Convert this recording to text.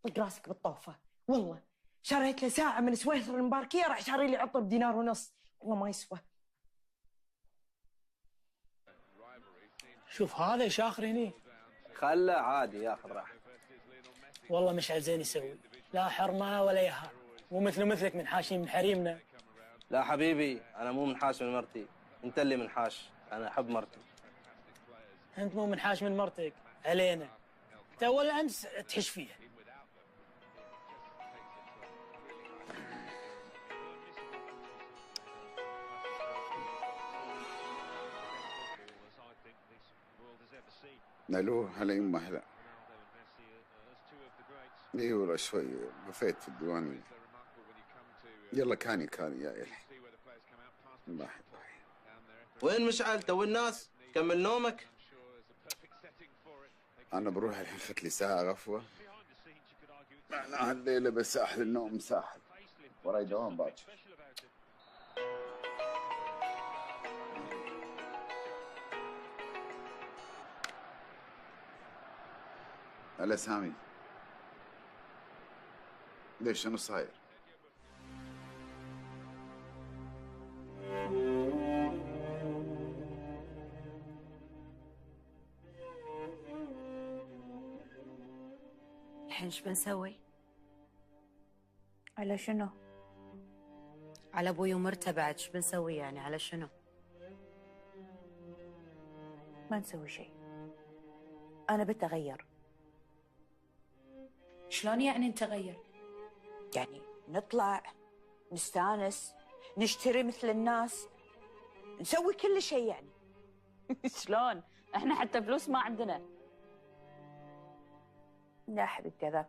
طق راسك بالطوفة. والله شريت له ساعة من سويسرا المباركية، راح شاري لي عطر بدينار ونص، والله ما يسوى. شوف هذا شاخر هني. خله عادي ياخذ راحته. والله مشعل زين يسوي، لا حرمه ولا يها، مو مثله مثلك منحاشين من حريمنا. لا حبيبي، انا مو منحاش من مرتي، انت اللي منحاش. انا احب مرتي. انت مو منحاش من مرتك علينا، انت ولا امس تحش فيها. الو، هلا يما هلا. اي والله شوي بفيت في الديوانية. يلا كاني يا إلهي. الله يحفظك. وين مشعل؟ تو الناس كمل نومك. انا بروح الحين فت لي ساعة غفوة، معناها الليلة بس ساحل النوم ساحل، وراي دوام باكر. هلا سامي، ليش شنو صاير؟ الحين شو بنسوي؟ على شنو؟ على ابوي ومرته بعد شو بنسوي يعني؟ على شنو؟ ما نسوي شيء، أنا بتغير. شلون يعني نتغير؟ يعني نطلع، نستانس، نشتري مثل الناس، نسوي كل شيء يعني. شلون؟ احنا حتى فلوس ما عندنا. لا حبيبتي هذاك